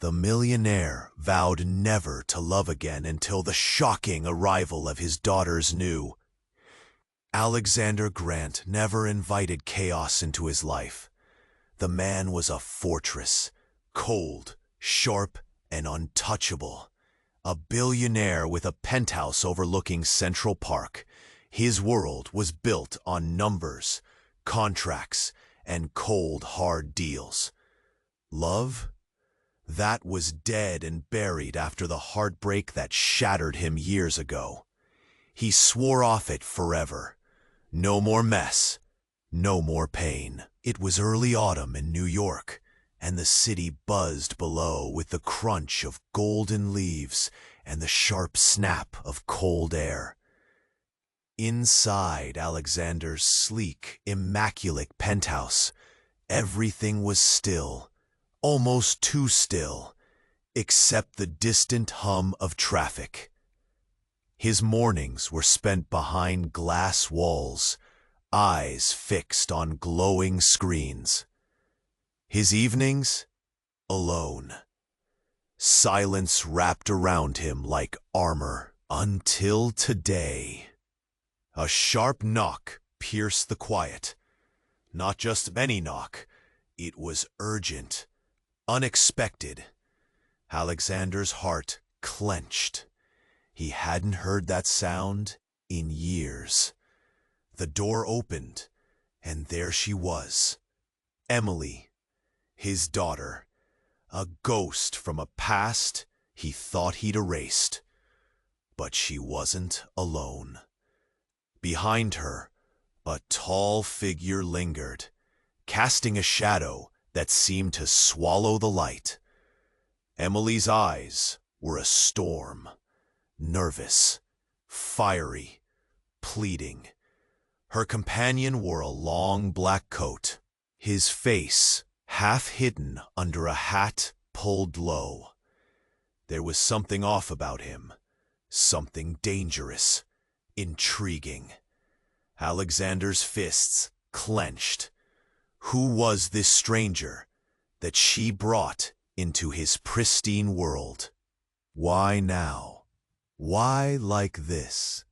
The millionaire vowed never to love again until the shocking arrival of his daughters knew. Alexander Grant never invited chaos into his life. The man was a fortress, cold, sharp, and untouchable. A billionaire with a penthouse overlooking Central Park. His world was built on numbers, contracts, and cold, hard deals. Love? That was dead and buried after the heartbreak that shattered him years ago. He swore off it forever. No more mess, no more pain. It was early autumn in New York, and the city buzzed below with the crunch of golden leaves and the sharp snap of cold air. Inside Alexander's sleek, immaculate penthouse, everything was still, almost too still, except the distant hum of traffic. His mornings were spent behind glass walls, eyes fixed on glowing screens. His evenings? Alone. Silence wrapped around him like armor. Until today. A sharp knock pierced the quiet. Not just any knock. It was urgent, unexpected. Alexander's heart clenched. He hadn't heard that sound in years. The door opened, and there she was. Emily, his daughter, a ghost from a past he thought he'd erased. But she wasn't alone. Behind her, a tall figure lingered, casting a shadow that seemed to swallow the light. Emily's eyes were a storm, nervous, fiery, pleading. Her companion wore a long black coat, his face half hidden under a hat pulled low. There was something off about him, something dangerous, intriguing. Alexander's fists clenched. Who was this stranger that she brought into his pristine world? Why now? Why like this?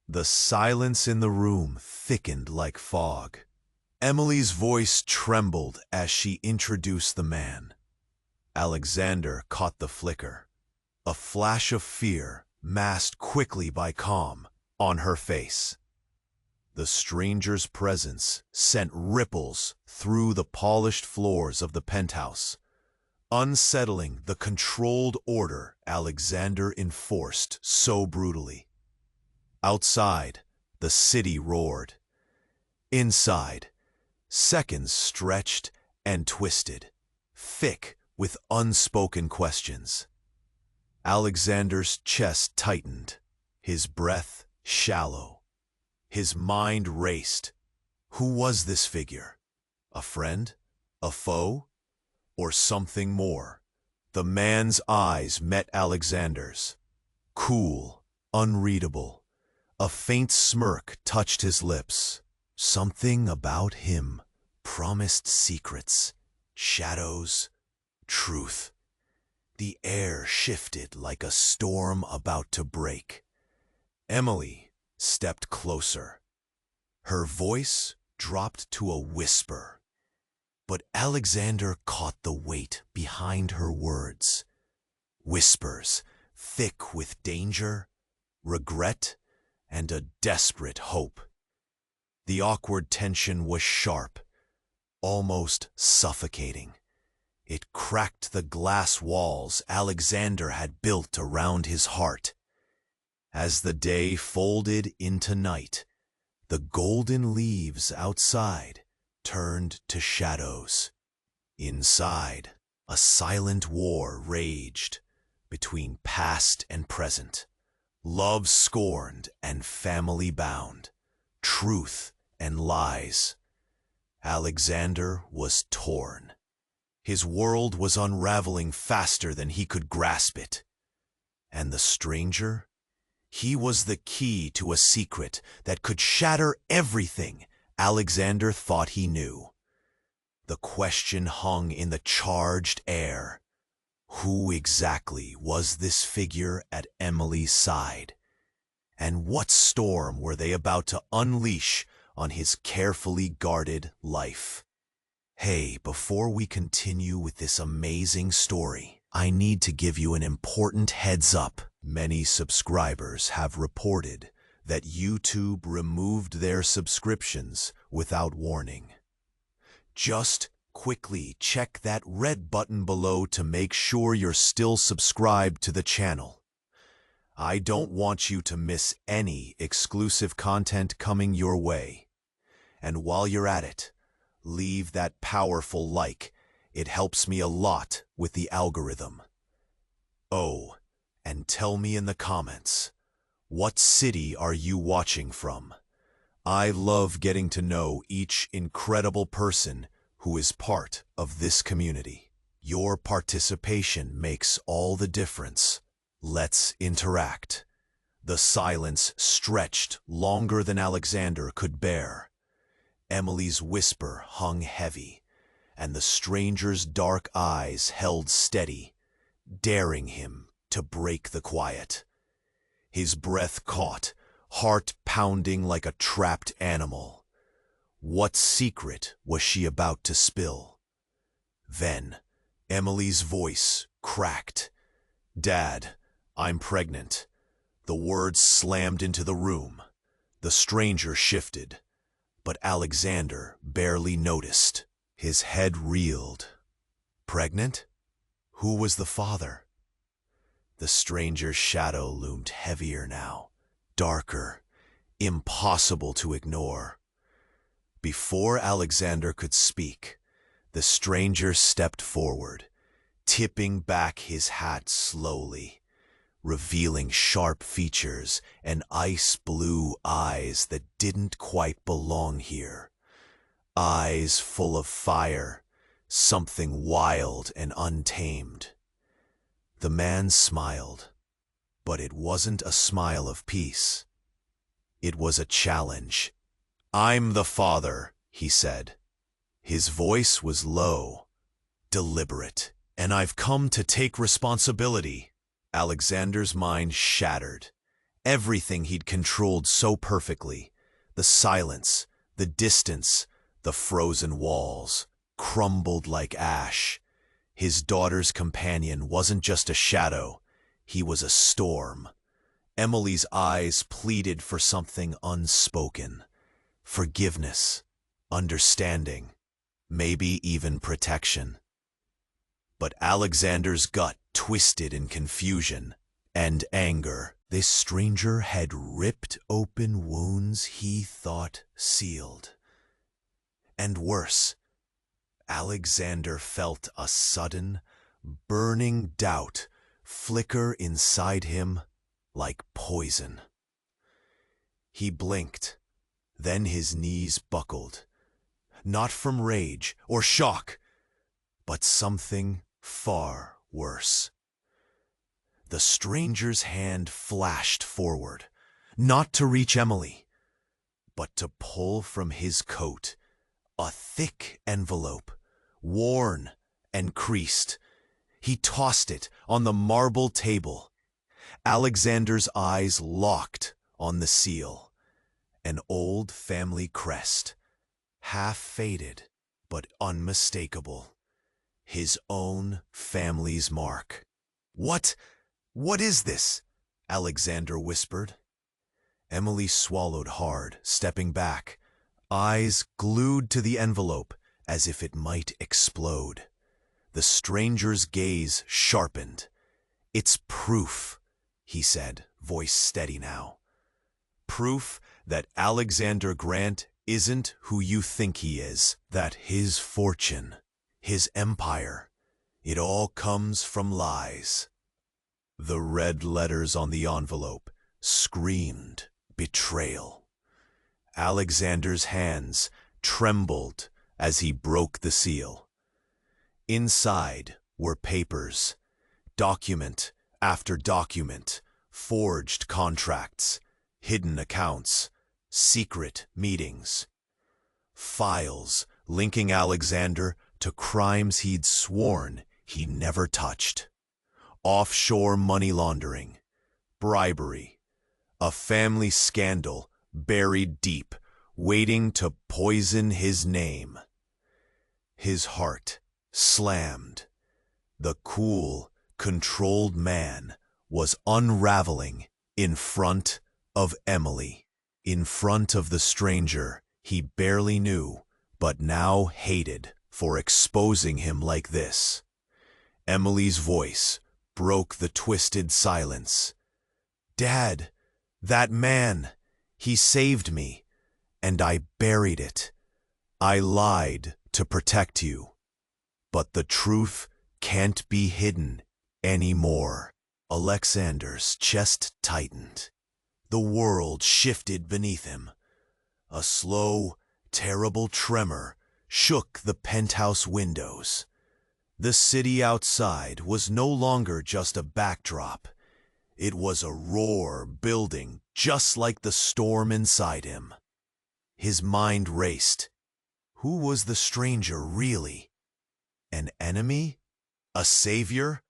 The silence in the room thickened like fog. Emily's voice trembled as she introduced the man. Alexander caught the flicker, a flash of fear masked quickly by calm on her face. The stranger's presence sent ripples through the polished floors of the penthouse, unsettling the controlled order Alexander enforced so brutally. Outside, the city roared. Inside, seconds stretched and twisted, thick with unspoken questions. Alexander's chest tightened, his breath shallow. His mind raced. Who was this figure? A friend? A foe? Or something more? The man's eyes met Alexander's. Cool, unreadable. A faint smirk touched his lips. Something about him promised secrets, shadows, truth. The air shifted like a storm about to break. Emily stepped closer. Her voice dropped to a whisper. But Alexander caught the weight behind her words. Whispers, thick with danger, regret, and a desperate hope. The awkward tension was sharp, almost suffocating. It cracked the glass walls Alexander had built around his heart. As the day folded into night, the golden leaves outside turned to shadows. Inside, a silent war raged between past and present, love scorned and family bound, truth and lies. Alexander was torn. His world was unraveling faster than he could grasp it. And the stranger? He was the key to a secret that could shatter everything Alexander thought he knew. The question hung in the charged air. Who exactly was this figure at Emily's side? And what storm were they about to unleash on his carefully guarded life? Hey, before we continue with this amazing story, I need to give you an important heads up. Many subscribers have reported that YouTube removed their subscriptions without warning. Just quickly check that red button below to make sure you're still subscribed to the channel. I don't want you to miss any exclusive content coming your way. And while you're at it, leave that powerful like. It helps me a lot with the algorithm. Oh, and tell me in the comments, what city are you watching from? I love getting to know each incredible person who is part of this community. Your participation makes all the difference. Let's interact. The silence stretched longer than Alexander could bear. Emily's whisper hung heavy, and the stranger's dark eyes held steady, daring him to break the quiet. His breath caught, heart pounding like a trapped animal. What secret was she about to spill? Then, Emily's voice cracked. "Dad, I'm pregnant." The words slammed into the room. The stranger shifted, but Alexander barely noticed. His head reeled. Pregnant? Who was the father? The stranger's shadow loomed heavier now, darker, impossible to ignore. Before Alexander could speak, the stranger stepped forward, tipping back his hat slowly, revealing sharp features and ice-blue eyes that didn't quite belong here. Eyes full of fire, something wild and untamed. The man smiled, but it wasn't a smile of peace. It was a challenge. "I'm the father," he said. His voice was low, deliberate, "and I've come to take responsibility." Alexander's mind shattered. Everything he'd controlled so perfectly, the silence, the distance, the frozen walls, crumbled like ash. His daughter's companion wasn't just a shadow, he was a storm. Emily's eyes pleaded for something unspoken. Forgiveness, understanding, maybe even protection. But Alexander's gut twisted in confusion and anger. This stranger had ripped open wounds he thought sealed. And worse, Alexander felt a sudden, burning doubt flicker inside him like poison. He blinked, then his knees buckled, not from rage or shock, but something far worse. The stranger's hand flashed forward, not to reach Emily, but to pull from his coat a thick envelope, worn and creased. He tossed it on the marble table. Alexander's eyes locked on the seal, an old family crest, half faded but unmistakable. His own family's mark. What is this?" Alexander whispered. Emily swallowed hard, stepping back, eyes glued to the envelope as if it might explode. The stranger's gaze sharpened. "It's proof," he said, voice steady now. "Proof that Alexander Grant isn't who you think he is, that his fortune, his empire, it all comes from lies." The red letters on the envelope screamed betrayal. Alexander's hands trembled as he broke the seal. Inside were papers, document after document, forged contracts, hidden accounts, secret meetings. Files linking Alexander to crimes he'd sworn he never touched. offshore money laundering, bribery, a family scandal buried deep, waiting to poison his name. His heart slammed. The cool, controlled man was unraveling in front of Emily, in front of the stranger he barely knew, but now hated for exposing him like this. Emily's voice broke the twisted silence. "Dad, that man, he saved me, and I buried it. I lied to protect you. But the truth can't be hidden anymore." Alexander's chest tightened. The world shifted beneath him. A slow, terrible tremor shook the penthouse windows. The city outside was no longer just a backdrop. It was a roar building just like the storm inside him. His mind raced. Who was the stranger really? An enemy? A savior?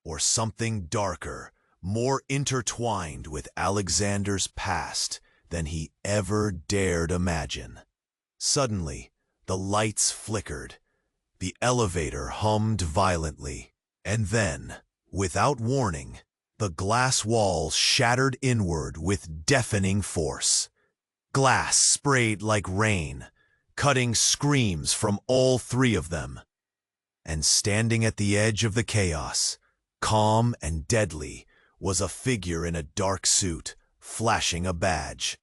Or something darker, more intertwined with Alexander's past than he ever dared imagine? Suddenly, the lights flickered. The elevator hummed violently, and then, without warning, the glass walls shattered inward with deafening force. Glass sprayed like rain, cutting screams from all three of them. And standing at the edge of the chaos, calm and deadly, was a figure in a dark suit, flashing a badge.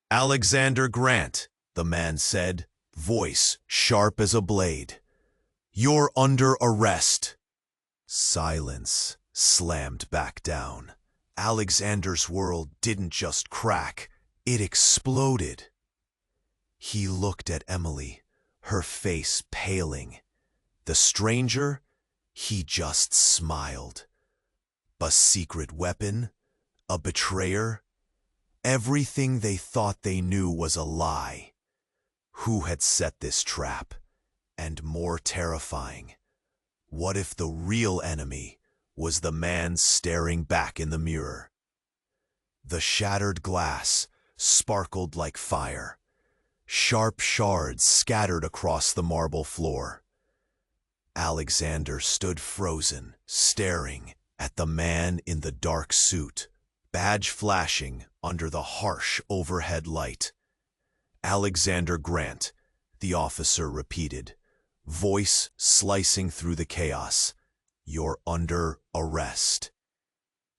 "Alexander Grant," the man said, voice sharp as a blade. "You're under arrest." Silence slammed back down. Alexander's world didn't just crack, it exploded. He looked at Emily, her face paling. The stranger, he just smiled. A secret weapon? A betrayer? Everything they thought they knew was a lie. Who had set this trap? And more terrifying, what if the real enemy was the man staring back in the mirror? The shattered glass sparkled like fire. Sharp shards scattered across the marble floor. Alexander stood frozen, staring at the man in the dark suit, badge flashing under the harsh overhead light. "Alexander Grant," the officer repeated, voice slicing through the chaos. "You're under arrest."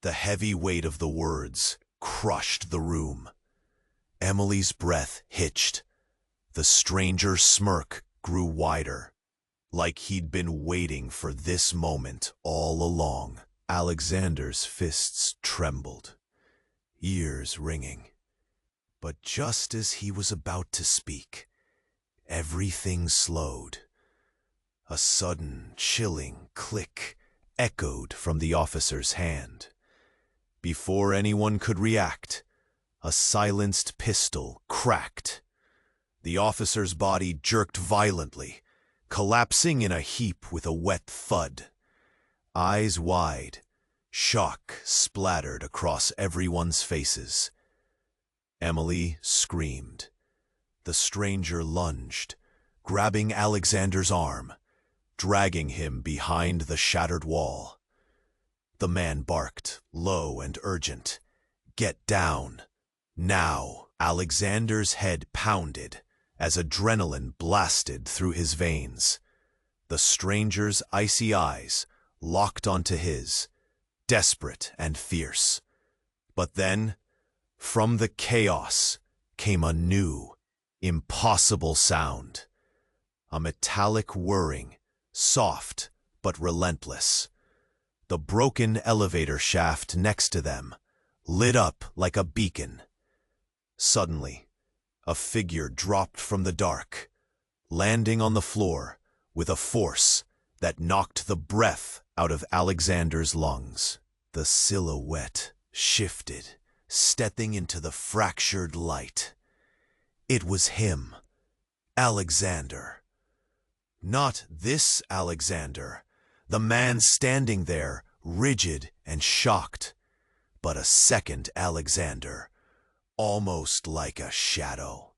The heavy weight of the words crushed the room. Emily's breath hitched. The stranger's smirk grew wider, like he'd been waiting for this moment all along. Alexander's fists trembled, ears ringing. But just as he was about to speak, everything slowed. A sudden, chilling click echoed from the officer's hand. Before anyone could react, a silenced pistol cracked. The officer's body jerked violently, collapsing in a heap with a wet thud. Eyes wide, shock splattered across everyone's faces. Emily screamed. The stranger lunged, grabbing Alexander's arm, dragging him behind the shattered wall. The man barked, low and urgent, "Get down, now!" Alexander's head pounded as adrenaline blasted through his veins. The stranger's icy eyes locked onto his, desperate and fierce. But then, from the chaos, came a new, impossible sound. A metallic whirring, soft but relentless. The broken elevator shaft next to them lit up like a beacon. Suddenly, a figure dropped from the dark, landing on the floor with a force that knocked the breath out of Alexander's lungs. The silhouette shifted, stepping into the fractured light. It was him, Alexander. Not this Alexander, the man standing there rigid and shocked, but a second Alexander, almost like a shadow.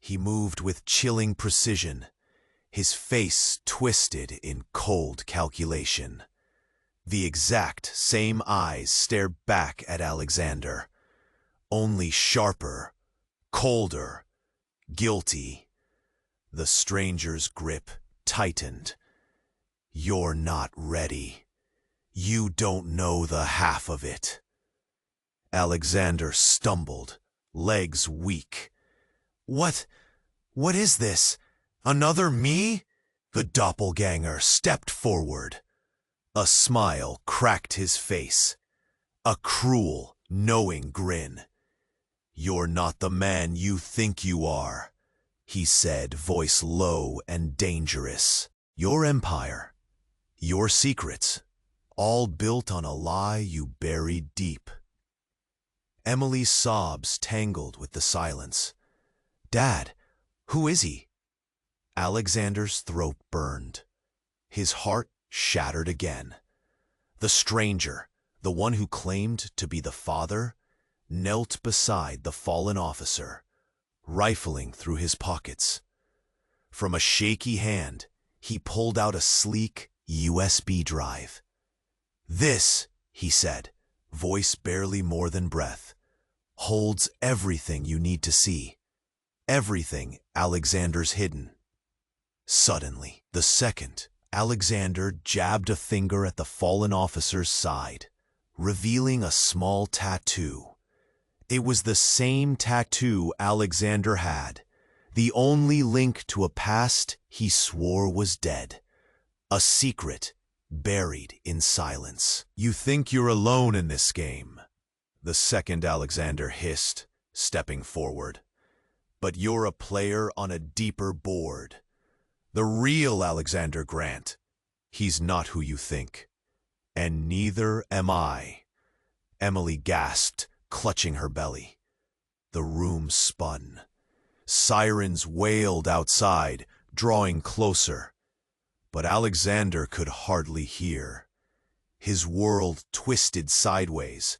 He moved with chilling precision, his face twisted in cold calculation. The exact same eyes stared back at Alexander, only sharper, colder, guilty. The stranger's grip tightened. "You're not ready. You don't know the half of it." Alexander stumbled, legs weak. What is this? Another me?" The doppelganger stepped forward. A smile cracked his face, a cruel, knowing grin. "You're not the man you think you are," he said, voice low and dangerous. "Your empire, your secrets, all built on a lie you buried deep." Emily's sobs tangled with the silence. "Dad, who is he?" Alexander's throat burned. His heart shattered again. The stranger, the one who claimed to be the father, knelt beside the fallen officer, rifling through his pockets. From a shaky hand, he pulled out a sleek USB drive. "This," he said, voice barely more than breath, "holds everything you need to see. Everything Alexander's hidden." Suddenly, the second, Alexander jabbed a finger at the fallen officer's side, revealing a small tattoo. It was the same tattoo Alexander had, the only link to a past he swore was dead. A secret buried in silence. "You think you're alone in this game," the second Alexander hissed, stepping forward. "But you're a player on a deeper board. The real Alexander Grant. He's not who you think. And neither am I." Emily gasped, clutching her belly. The room spun. Sirens wailed outside, drawing closer. But Alexander could hardly hear. His world twisted sideways.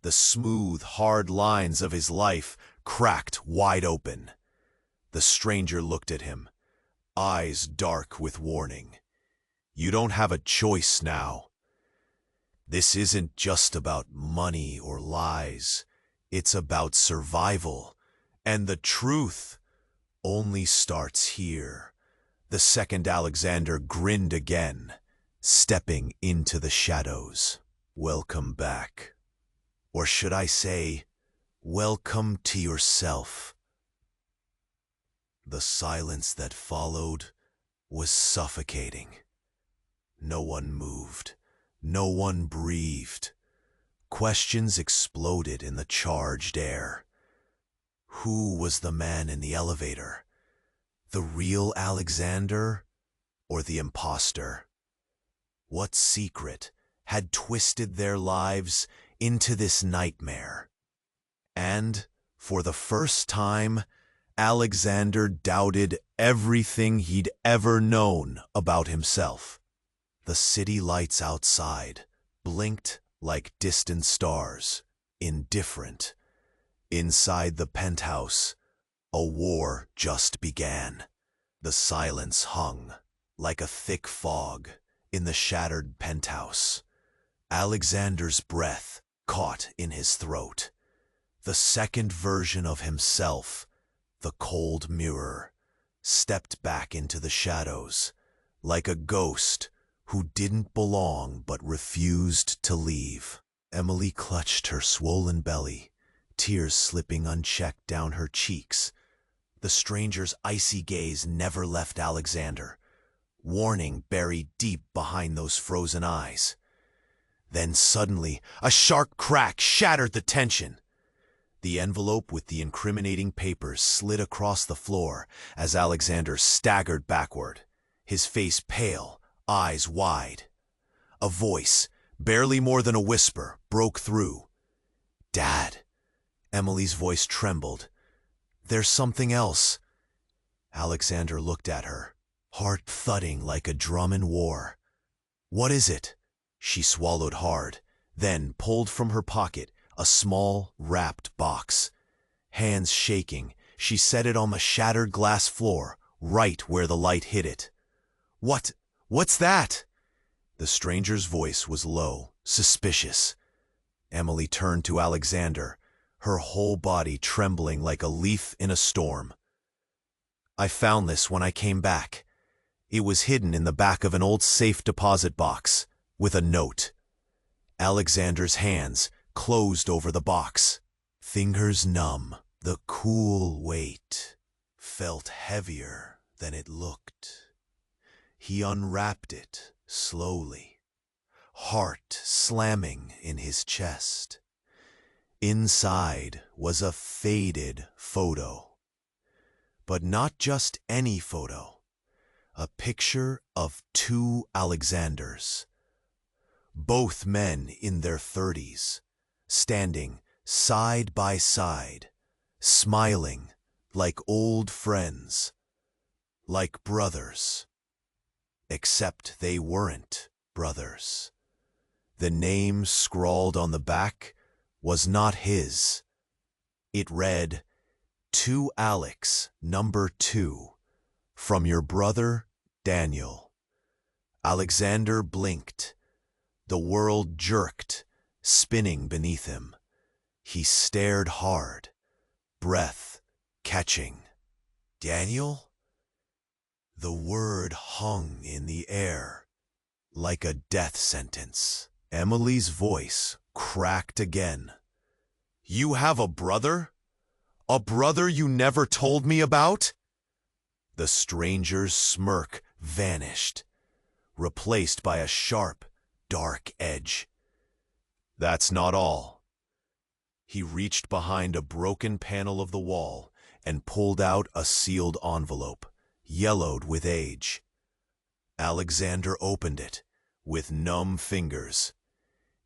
The smooth, hard lines of his life cracked wide open. The stranger looked at him, eyes dark with warning. "You don't have a choice now. This isn't just about money or lies. It's about survival. And the truth only starts here." The second Alexander grinned again, stepping into the shadows. "Welcome back. Or should I say, welcome to yourself." The silence that followed was suffocating. No one moved. No one breathed. Questions exploded in the charged air. Who was the man in the elevator? The real Alexander or the imposter? What secret had twisted their lives into this nightmare? And, for the first time, Alexander doubted everything he'd ever known about himself. The city lights outside blinked like distant stars, indifferent. Inside the penthouse, a war just began. The silence hung like a thick fog in the shattered penthouse. Alexander's breath caught in his throat. The second version of himself, the cold mirror, stepped back into the shadows, like a ghost who didn't belong but refused to leave. Emily clutched her swollen belly, tears slipping unchecked down her cheeks. The stranger's icy gaze never left Alexander, warning buried deep behind those frozen eyes. Then suddenly, a sharp crack shattered the tension. The envelope with the incriminating papers slid across the floor as Alexander staggered backward, his face pale, eyes wide. A voice, barely more than a whisper, broke through. "Dad." Emily's voice trembled. "There's something else." Alexander looked at her, heart thudding like a drum in war. "What is it?" She swallowed hard, then pulled from her pocket a small, wrapped box. Hands shaking, she set it on the shattered glass floor, right where the light hit it. What's that?" The stranger's voice was low, suspicious. Emily turned to Alexander, her whole body trembling like a leaf in a storm. "I found this when I came back. It was hidden in the back of an old safe deposit box, with a note." Alexander's hands closed over the box. Fingers numb, the cool weight felt heavier than it looked. He unwrapped it slowly, heart slamming in his chest. Inside was a faded photo. But not just any photo. A picture of two Alexanders. Both men in their 30s, standing side by side, smiling like old friends, like brothers. Except they weren't brothers. The name scrawled on the back was not his. It read, "To Alex, number 2, from your brother, Daniel." Alexander blinked. The world jerked, spinning beneath him. He stared hard, breath catching. "Daniel?" The word hung in the air, like a death sentence. Emily's voice cracked again. "You have a brother? A brother you never told me about?" The stranger's smirk vanished, replaced by a sharp, dark edge. "That's not all." He reached behind a broken panel of the wall and pulled out a sealed envelope, yellowed with age. Alexander opened it with numb fingers.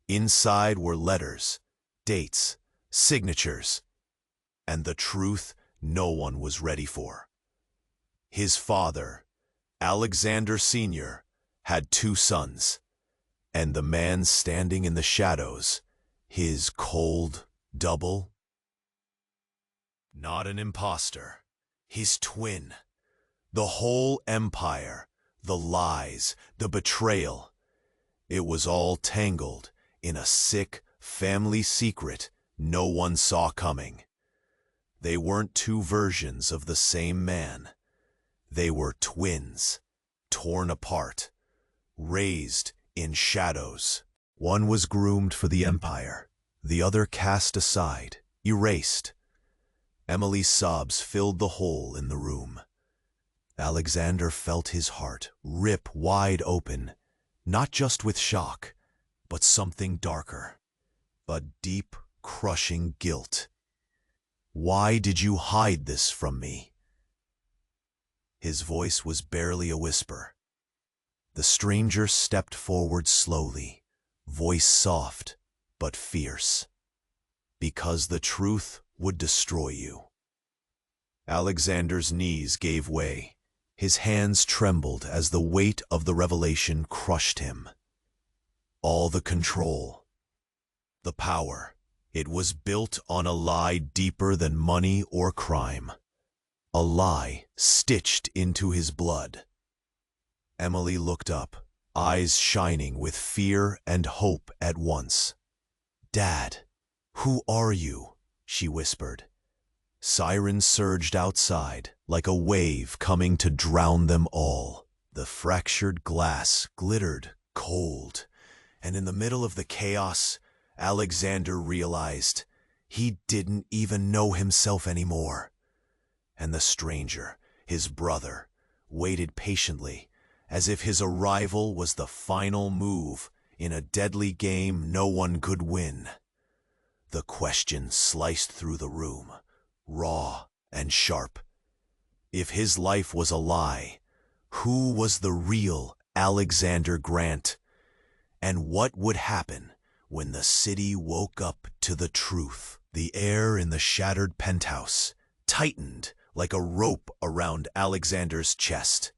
Inside were letters, dates, signatures, and the truth no one was ready for. His father, Alexander Sr., had 2 sons, and the man standing in the shadows, his cold double? Not an imposter, his twin. The whole empire, the lies, the betrayal. It was all tangled in a sick family secret no one saw coming. They weren't 2 versions of the same man. They were twins, torn apart, raised in shadows. One was groomed for the empire, the other cast aside, erased. Emily's sobs filled the hole in the room. Alexander felt his heart rip wide open, not just with shock, but something darker, a deep, crushing guilt. "Why did you hide this from me?" His voice was barely a whisper. The stranger stepped forward slowly, voice soft but fierce. "Because the truth would destroy you." Alexander's knees gave way. His hands trembled as the weight of the revelation crushed him. All the control, the power, it was built on a lie deeper than money or crime. A lie stitched into his blood. Emily looked up, eyes shining with fear and hope at once. "Dad, who are you?" she whispered. Sirens surged outside, like a wave coming to drown them all. The fractured glass glittered cold, and in the middle of the chaos, Alexander realized he didn't even know himself anymore. And the stranger, his brother, waited patiently, as if his arrival was the final move in a deadly game no one could win. The question sliced through the room, raw and sharp. If his life was a lie, who was the real Alexander Grant? And what would happen when the city woke up to the truth? The air in the shattered penthouse tightened like a rope around Alexander's chest.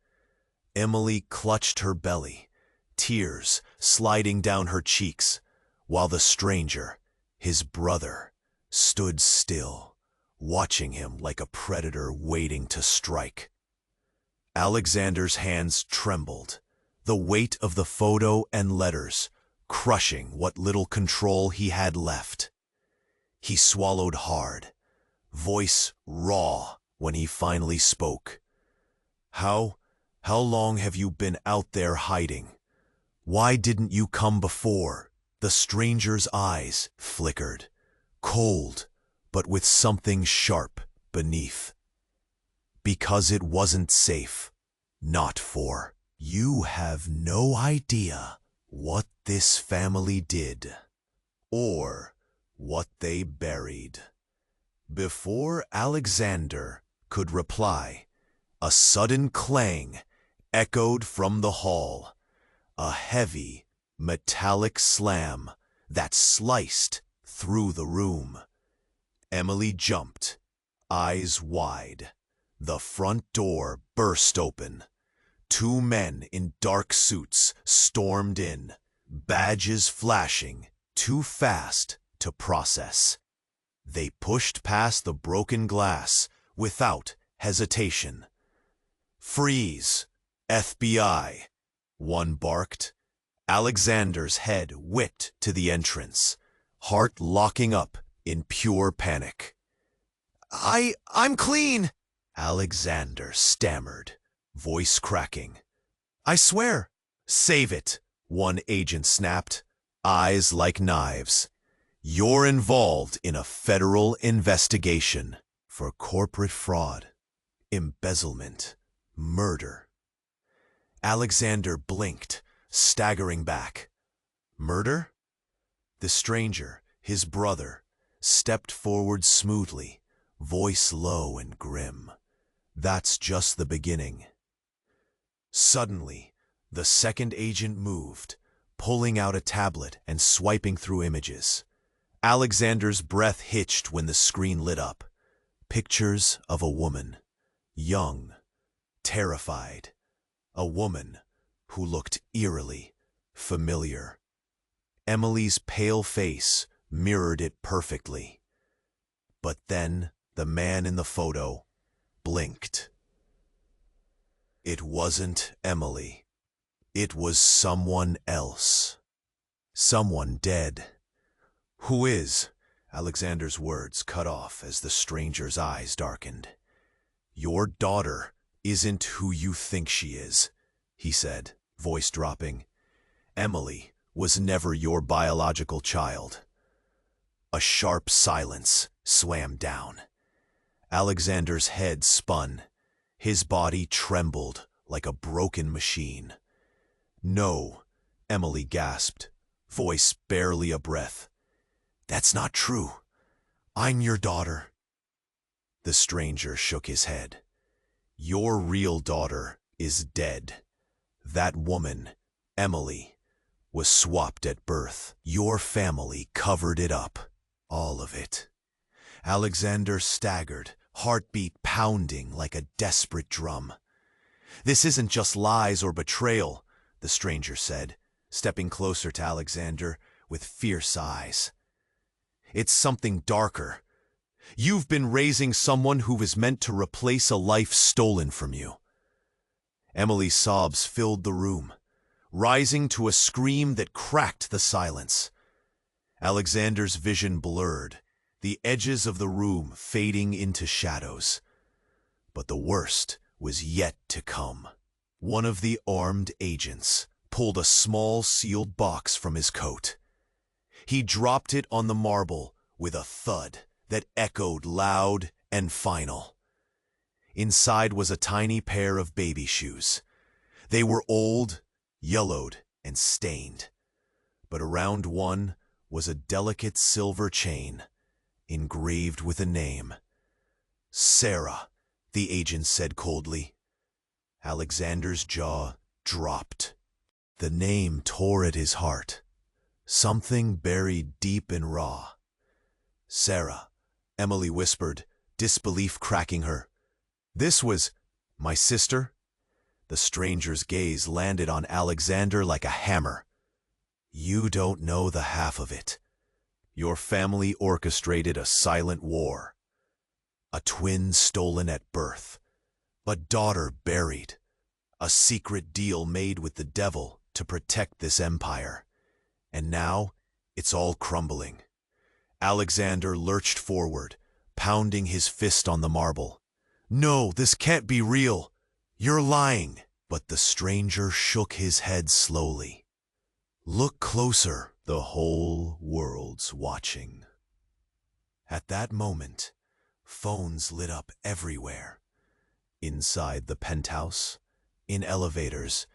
Emily clutched her belly, tears sliding down her cheeks, while the stranger, his brother, stood still, watching him like a predator waiting to strike. Alexander's hands trembled, the weight of the photo and letters crushing what little control he had left. He swallowed hard, voice raw when he finally spoke. How long have you been out there hiding? Why didn't you come before?" The stranger's eyes flickered, cold, but with something sharp beneath. "Because it wasn't safe. Not for. You have no idea what this family did, or what they buried." Before Alexander could reply, a sudden clang echoed from the hall, a heavy, metallic slam that sliced through the room. Emily jumped, eyes wide. The front door burst open. Two men in dark suits stormed in, badges flashing, too fast to process. They pushed past the broken glass without hesitation. "Freeze! FBI!" one barked. Alexander's head whipped to the entrance, heart locking up in pure panic. I'm clean," Alexander stammered, voice cracking. "I swear." "Save it," one agent snapped, eyes like knives. "You're involved in a federal investigation for corporate fraud, embezzlement, murder." Alexander blinked, staggering back. "Murder?" The stranger, his brother, stepped forward smoothly, voice low and grim. "That's just the beginning." Suddenly, the second agent moved, pulling out a tablet and swiping through images. Alexander's breath hitched when the screen lit up. Pictures of a woman, young, terrified. A woman who looked eerily familiar. Emily's pale face mirrored it perfectly. But then the man in the photo blinked. It wasn't Emily. It was someone else. Someone dead. "Who is?" Alexander's words cut off as the stranger's eyes darkened. "Your daughter isn't who you think she is," he said, voice dropping. "Emily was never your biological child." A sharp silence swam down. Alexander's head spun. His body trembled like a broken machine. "No," Emily gasped, voice barely a breath. "That's not true. I'm your daughter." The stranger shook his head. "Your real daughter is dead. That woman, Emily, was swapped at birth. Your family covered it up. All of it." Alexander staggered, heartbeat pounding like a desperate drum. "This isn't just lies or betrayal," the stranger said, stepping closer to Alexander with fierce eyes. "It's something darker. You've been raising someone who was meant to replace a life stolen from you." Emily's sobs filled the room, rising to a scream that cracked the silence. Alexander's vision blurred, the edges of the room fading into shadows. But the worst was yet to come. One of the armed agents pulled a small sealed box from his coat. He dropped it on the marble with a thud that echoed loud and final. Inside was a tiny pair of baby shoes. They were old, yellowed, and stained. But around one was a delicate silver chain, engraved with a name. "Sarah," the agent said coldly. Alexander's jaw dropped. The name tore at his heart, something buried deep and raw. "Sarah," Emily whispered, disbelief cracking her. "This was my sister?" The stranger's gaze landed on Alexander like a hammer. You don't know the half of it. Your family orchestrated a silent war. A twin stolen at birth. A daughter buried. A secret deal made with the devil to protect this empire. And now, it's all crumbling. Alexander lurched forward, pounding his fist on the marble. No, this can't be real. You're lying. But the stranger shook his head slowly. Look closer. The whole world's watching. At that moment, phones lit up everywhere. Inside the penthouse, in elevators,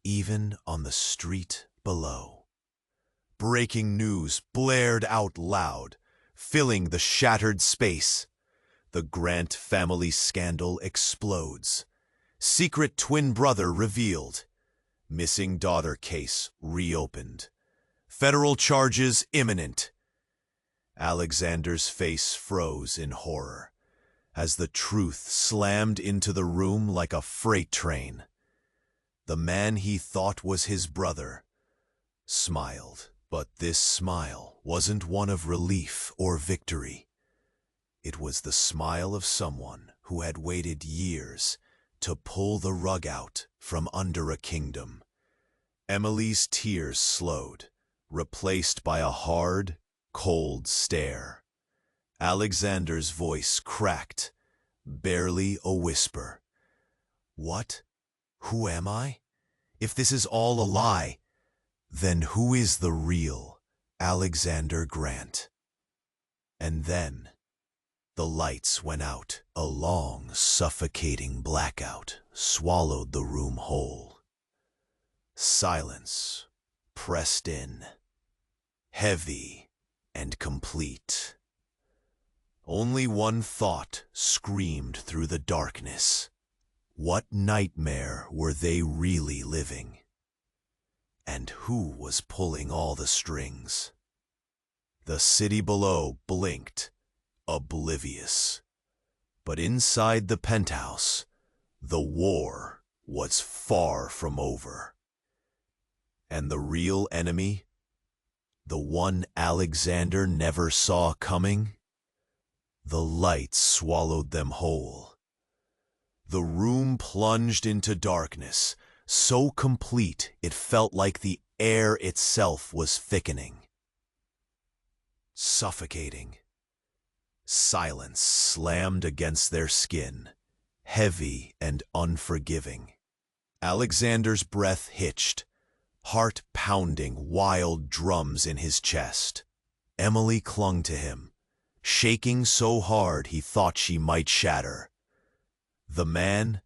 even on the street below. Breaking news blared out loud, filling the shattered space. The Grant family scandal explodes. Secret twin brother revealed. Missing daughter case reopened. Federal charges imminent. Alexander's face froze in horror as the truth slammed into the room like a freight train. The man he thought was his brother smiled, but this smile wasn't one of relief or victory. It was the smile of someone who had waited years to pull the rug out from under a kingdom. Emily's tears slowed, replaced by a hard, cold stare. Alexander's voice cracked, barely a whisper. What? Who am I? If this is all a lie, then who is the real Alexander Grant? And then the lights went out. A long, suffocating blackout swallowed the room whole. Silence pressed in, heavy and complete. Only one thought screamed through the darkness. What nightmare were they really living? And who was pulling all the strings? The city below blinked, oblivious. But inside the penthouse, the war was far from over. And the real enemy, the one Alexander never saw coming, the lights swallowed them whole. The room plunged into darkness, so complete it felt like the air itself was thickening. Suffocating. Silence slammed against their skin, heavy and unforgiving. Alexander's breath hitched, heart pounding wild drums in his chest. Emily clung to him, shaking so hard he thought she might shatter. The man,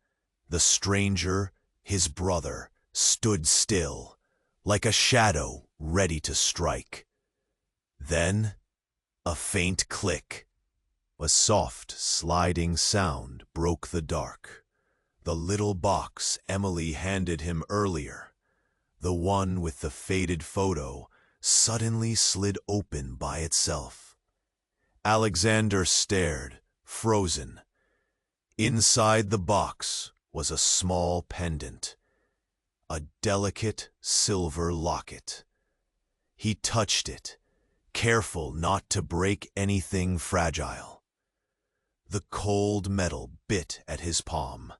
the stranger, his brother, stood still, like a shadow ready to strike. Then, a faint click. A soft, sliding sound broke the dark. The little box Emily handed him earlier, the one with the faded photo, suddenly slid open by itself. Alexander stared, frozen. Inside the box was a small pendant, a delicate silver locket. He touched it, careful not to break anything fragile. The cold metal bit at his palm.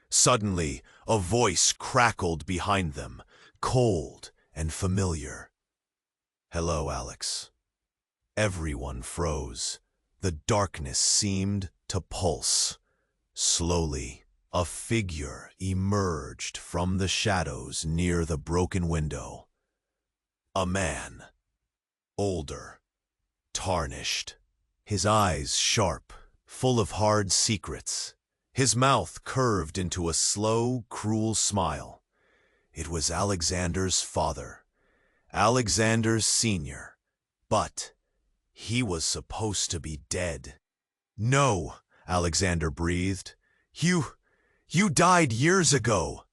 Suddenly, a voice crackled behind them, cold and familiar. "Hello, Alex." Everyone froze. The darkness seemed to pulse. Slowly, a figure emerged from the shadows near the broken window. A man, older, tarnished, his eyes sharp, full of hard secrets, his mouth curved into a slow, cruel smile. It was Alexander's father, Alexander's senior, but he was supposed to be dead. "No," Alexander breathed. You died years ago."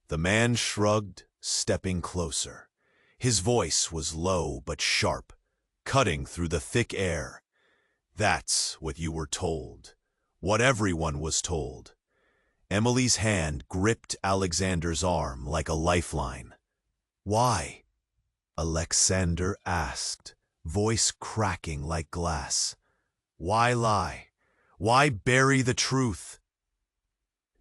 The man shrugged, stepping closer. His voice was low but sharp, cutting through the thick air. "That's what you were told. What everyone was told." Emily's hand gripped Alexander's arm like a lifeline. "Why? Alexander asked, voice cracking like glass. Why lie? Why bury the truth?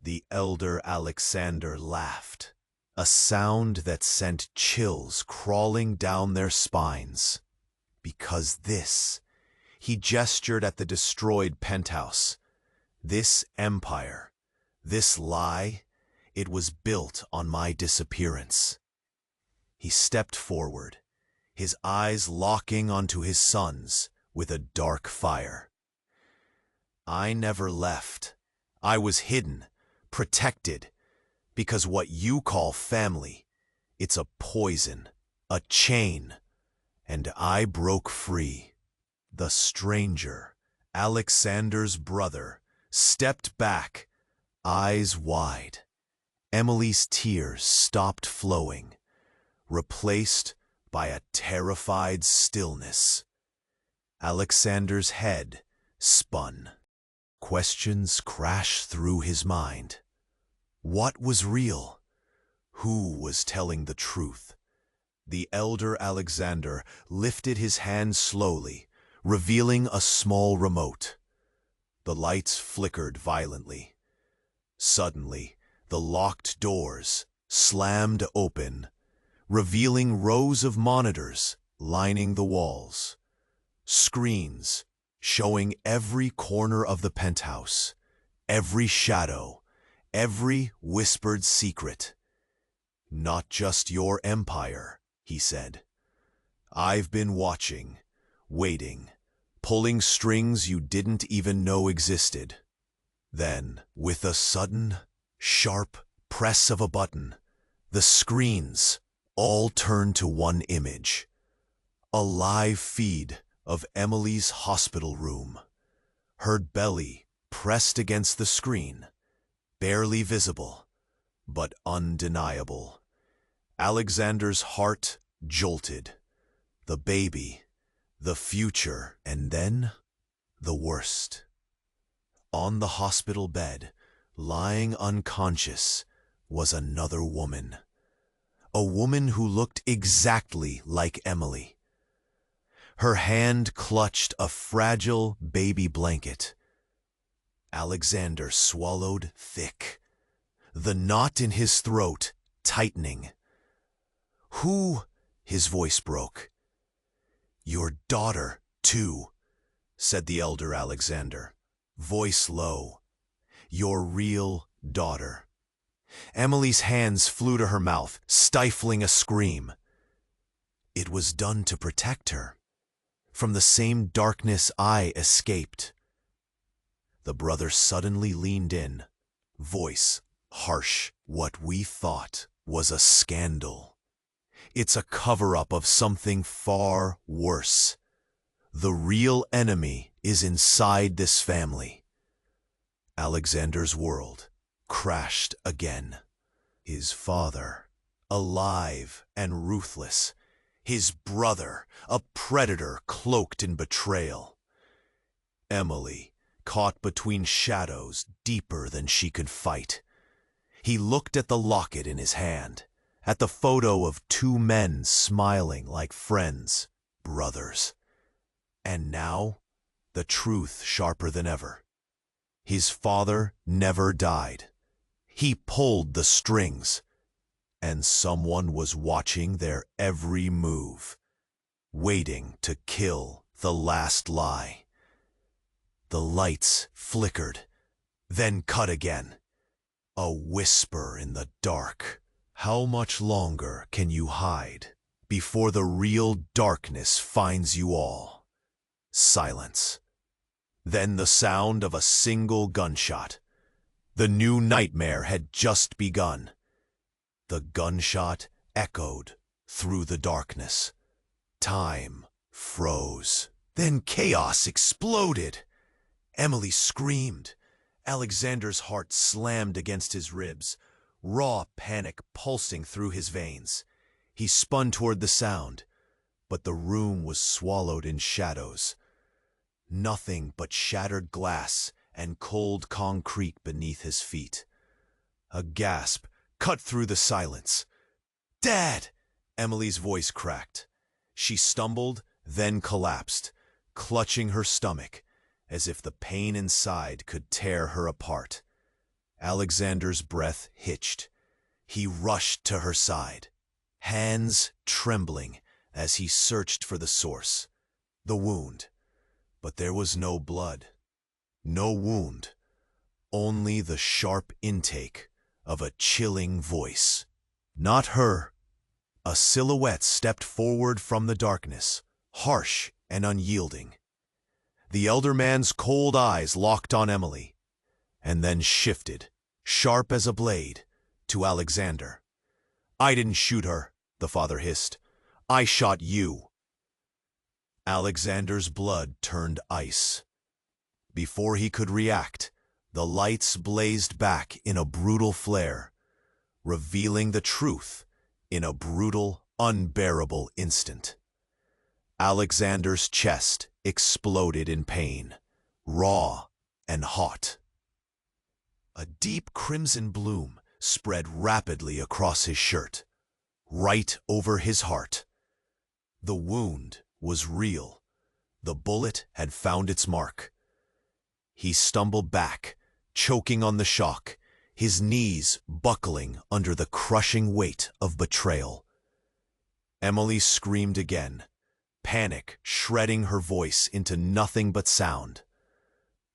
The elder Alexander laughed, a sound that sent chills crawling down their spines. Because this, he gestured at the destroyed penthouse, this empire, this lie, it was built on my disappearance. He stepped forward, his eyes locking onto his son's with a dark fire. I never left. I was hidden, protected, because what you call family, it's a poison, a chain, and I broke free. The stranger, Alexander's brother, stepped back, eyes wide. Emily's tears stopped flowing, replaced by a terrified stillness. Alexander's head spun. Questions crashed through his mind. What was real? Who was telling the truth? The elder Alexander lifted his hand slowly, revealing a small remote. The lights flickered violently. Suddenly, the locked doors slammed open, revealing rows of monitors lining the walls. Screens showing every corner of the penthouse, every shadow, every whispered secret. Not just your empire, he said. I've been watching, waiting, pulling strings you didn't even know existed. Then, with a sudden, sharp press of a button, the screens all turned to one image. A live feed of Emily's hospital room. Her belly pressed against the screen, barely visible, but undeniable. Alexander's heart jolted. The baby, the future, and then the worst. On the hospital bed, lying unconscious, was another woman. A woman who looked exactly like Emily. Her hand clutched a fragile baby blanket. Alexander swallowed thick, the knot in his throat tightening. Who? His voice broke. Your daughter, too, said the elder Alexander, voice low. Your real daughter. Emily's hands flew to her mouth, stifling a scream. It was done to protect her. From the same darkness I escaped. The brother suddenly leaned in, voice harsh. What we thought was a scandal. It's a cover-up of something far worse. The real enemy is inside this family. Alexander's world crashed again. His father, alive and ruthless. His brother, a predator cloaked in betrayal. Emily, caught between shadows deeper than she could fight. He looked at the locket in his hand, at the photo of two men smiling like friends, brothers. And now, the truth sharper than ever. His father never died. He pulled the strings. And someone was watching their every move, waiting to kill the last lie. The lights flickered, then cut again. A whisper in the dark. How much longer can you hide before the real darkness finds you all? Silence. Then the sound of a single gunshot. The new nightmare had just begun. The gunshot echoed through the darkness. Time froze. Then chaos exploded. Emily screamed. Alexander's heart slammed against his ribs, raw panic pulsing through his veins. He spun toward the sound, but the room was swallowed in shadows. Nothing but shattered glass and cold concrete beneath his feet. A gasp cut through the silence. Dad! Emily's voice cracked. She stumbled, then collapsed, clutching her stomach, as if the pain inside could tear her apart. Alexander's breath hitched. He rushed to her side, hands trembling as he searched for the source, the wound. But there was no blood, no wound, only the sharp intake of a chilling voice. Not her. A silhouette stepped forward from the darkness, harsh and unyielding. The elder man's cold eyes locked on Emily, and then shifted, sharp as a blade, to Alexander. "I didn't shoot her," the father hissed. "I shot you." Alexander's blood turned ice. Before he could react, the lights blazed back in a brutal flare, revealing the truth in a brutal, unbearable instant. Alexander's chest exploded in pain, raw and hot. A deep crimson bloom spread rapidly across his shirt, right over his heart. The wound was real. The bullet had found its mark. He stumbled back, choking on the shock, his knees buckling under the crushing weight of betrayal. Emily screamed again, panic shredding her voice into nothing but sound.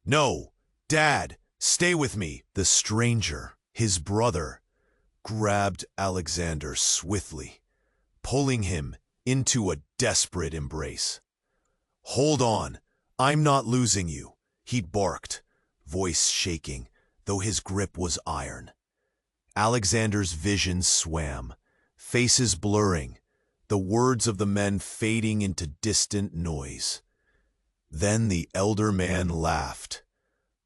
"No, Dad, stay with me!" The stranger, his brother, grabbed Alexander swiftly, pulling him into a desperate embrace. "Hold on, I'm not losing you," he barked, voice shaking, though his grip was iron. Alexander's vision swam, faces blurring, the words of the men fading into distant noise. Then the elder man laughed,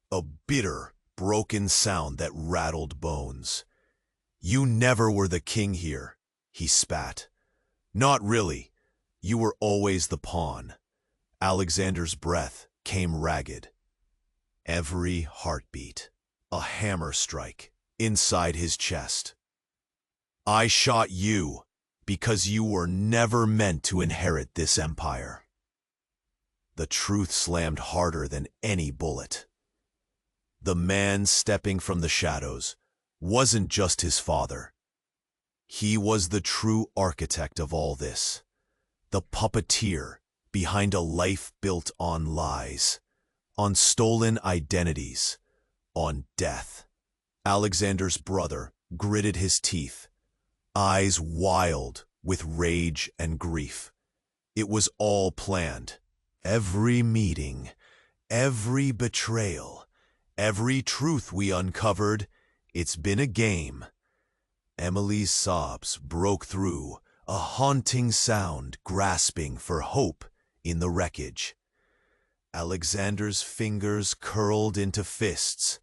a bitter, broken sound that rattled bones. "You never were the king here," he spat. "Not really. You were always the pawn." Alexander's breath came ragged. Every heartbeat, a hammer strike inside his chest. "I shot you because you were never meant to inherit this empire." The truth slammed harder than any bullet. The man stepping from the shadows wasn't just his father. He was the true architect of all this, the puppeteer behind a life built on lies, on stolen identities, on death. Alexander's brother gritted his teeth, eyes wild with rage and grief. It was all planned. Every meeting, every betrayal, every truth we uncovered, it's been a game. Emily's sobs broke through, a haunting sound grasping for hope in the wreckage. Alexander's fingers curled into fists,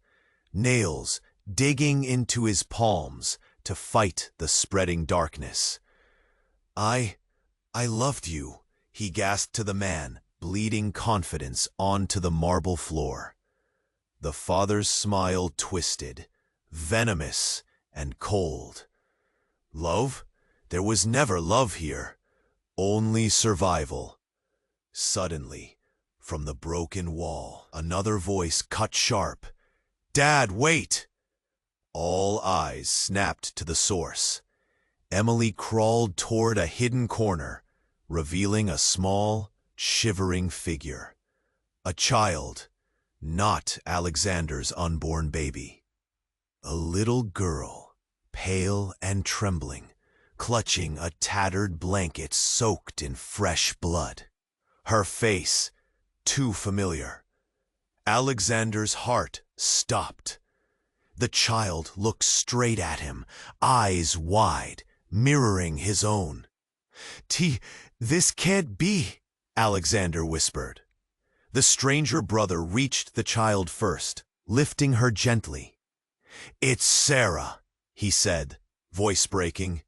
nails digging into his palms to fight the spreading darkness. I loved you," he gasped to the man, bleeding confidence onto the marble floor. The father's smile twisted, venomous and cold. "Love? There was never love here, only survival." Suddenly, from the broken wall, another voice cut sharp. "Dad, wait!" All eyes snapped to the source. Emily crawled toward a hidden corner, revealing a small, shivering figure. A child, not Alexander's unborn baby. A little girl, pale and trembling, clutching a tattered blanket soaked in fresh blood. Her face, too familiar. Alexander's heart stopped. The child looked straight at him, eyes wide, mirroring his own. This can't be," Alexander whispered. The stranger brother reached the child first, lifting her gently. "It's Sarah," he said, voice breaking.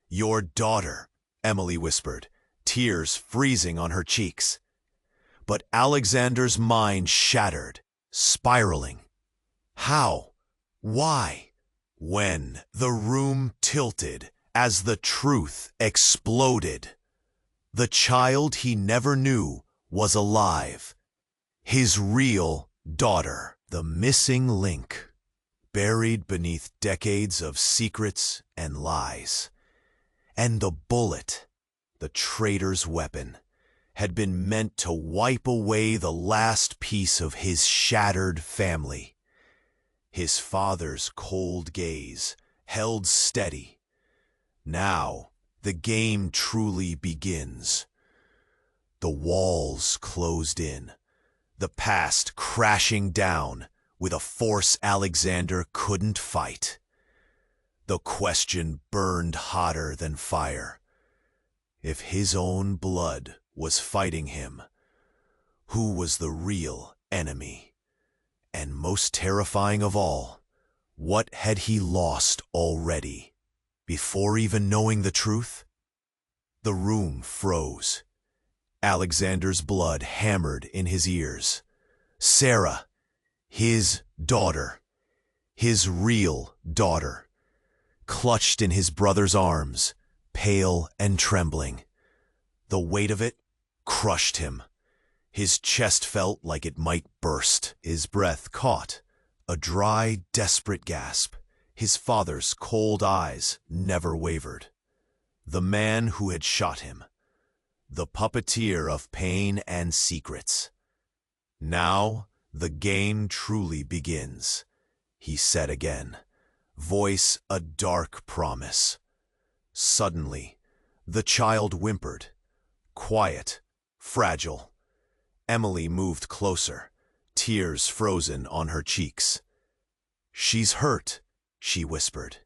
"Your daughter," Emily whispered, tears freezing on her cheeks. But Alexander's mind shattered, spiraling. How? Why? When the room tilted as the truth exploded. The child he never knew was alive. His real daughter, the missing link, buried beneath decades of secrets and lies. And the bullet, the traitor's weapon, had been meant to wipe away the last piece of his shattered family. His father's cold gaze held steady. Now the game truly begins. The walls closed in, the past crashing down with a force Alexander couldn't fight. The question burned hotter than fire. If his own blood was fighting him, who was the real enemy? And most terrifying of all, what had he lost already? Before even knowing the truth? The room froze. Alexander's blood hammered in his ears. Sarah, his daughter, his real daughter, clutched in his brother's arms, pale and trembling. The weight of it crushed him. His chest felt like it might burst. His breath caught, a dry, desperate gasp. His father's cold eyes never wavered. The man who had shot him, the puppeteer of pain and secrets. Now the game truly begins, he said again, voice a dark promise. Suddenly, the child whimpered, quiet, fragile. Emily moved closer, tears frozen on her cheeks. "She's hurt," she whispered.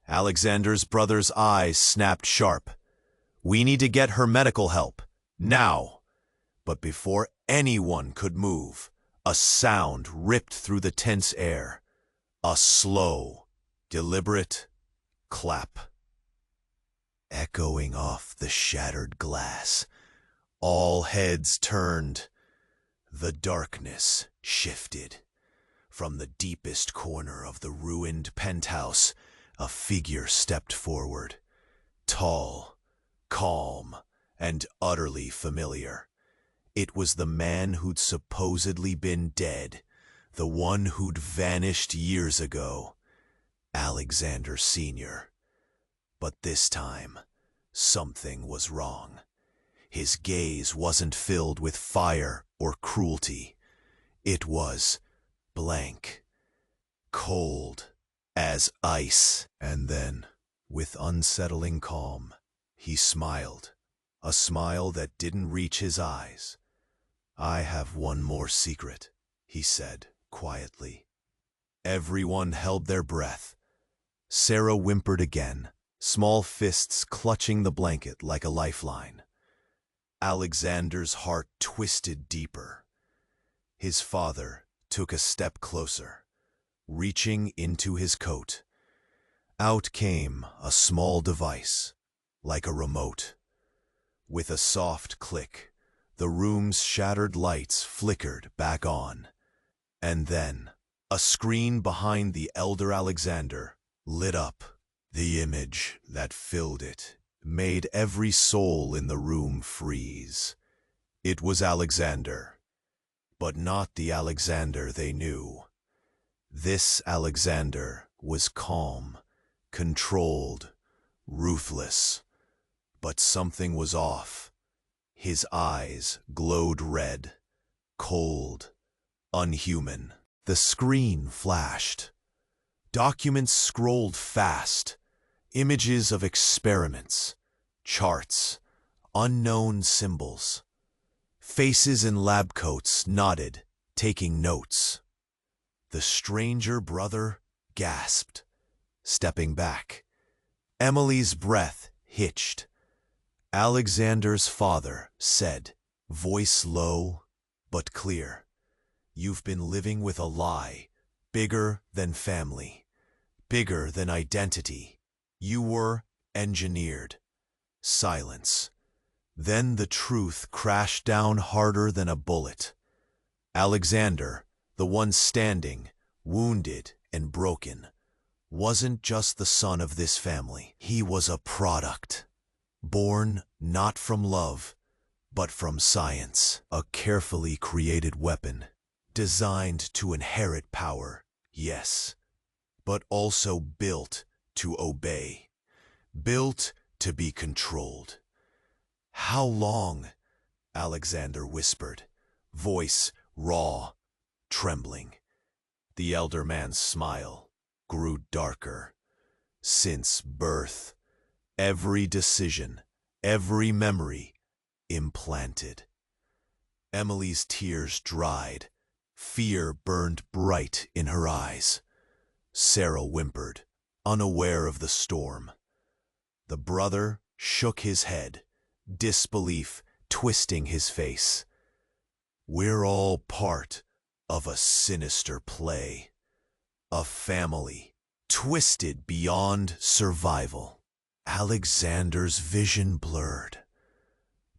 Alexander's brother's eyes snapped sharp. "We need to get her medical help, now." But before anyone could move, a sound ripped through the tense air. A slow, deliberate clap. Echoing off the shattered glass, all heads turned. The darkness shifted. From the deepest corner of the ruined penthouse, a figure stepped forward. Tall, calm, and utterly familiar. It was the man who'd supposedly been dead, the one who'd vanished years ago, Alexander Sr. But this time, something was wrong. His gaze wasn't filled with fire or cruelty. It was blank, cold as ice. And then, with unsettling calm, he smiled, a smile that didn't reach his eyes. "I have one more secret," he said quietly. Everyone held their breath. Sarah whimpered again, small fists clutching the blanket like a lifeline. Alexander's heart twisted deeper. His father took a step closer, reaching into his coat. Out came a small device, like a remote. With a soft click, the room's shattered lights flickered back on. And then, a screen behind the elder Alexander lit up. The image that filled it made every soul in the room freeze. It was Alexander, but not the Alexander they knew. This Alexander was calm, controlled, ruthless. But something was off. His eyes glowed red, cold, unhuman. The screen flashed. Documents scrolled fast. Images of experiments, charts, unknown symbols. Faces in lab coats nodded, taking notes. The stranger brother gasped, stepping back. Emily's breath hitched. Alexander's father said, voice low but clear, "You've been living with a lie, bigger than family, bigger than identity. You were engineered." Silence. Then the truth crashed down harder than a bullet. Alexander, the one standing, wounded and broken, wasn't just the son of this family. He was a product, born not from love, but from science. A carefully created weapon, designed to inherit power, yes, but also built to obey, built to be controlled. "How long?" Alexander whispered, voice raw, trembling. The elder man's smile grew darker. "Since birth, every decision, every memory, implanted." Emily's tears dried. Fear burned bright in her eyes. Sarah whimpered, unaware of the storm. The brother shook his head, disbelief twisting his face. "We're all part of a sinister play. A family twisted beyond survival." Alexander's vision blurred.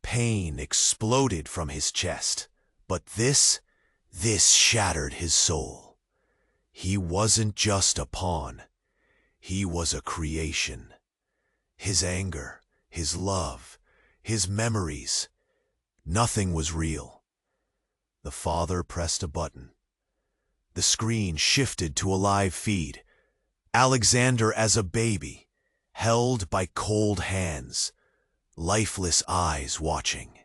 Pain exploded from his chest, but this shattered his soul. He wasn't just a pawn. He was a creation. His anger, his love, his memories, nothing was real. The father pressed a button. The screen shifted to a live feed. Alexander as a baby, held by cold hands, lifeless eyes watching.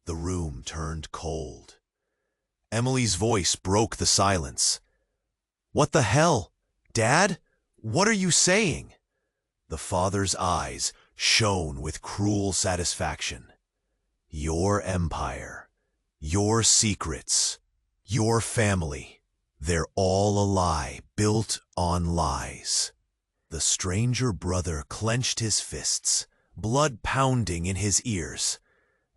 The room turned cold. Emily's voice broke the silence. "What the hell? Dad? What are you saying?" The father's eyes shone with cruel satisfaction. "Your empire, your secrets, your family, they're all a lie built on lies." The stranger brother clenched his fists, blood pounding in his ears.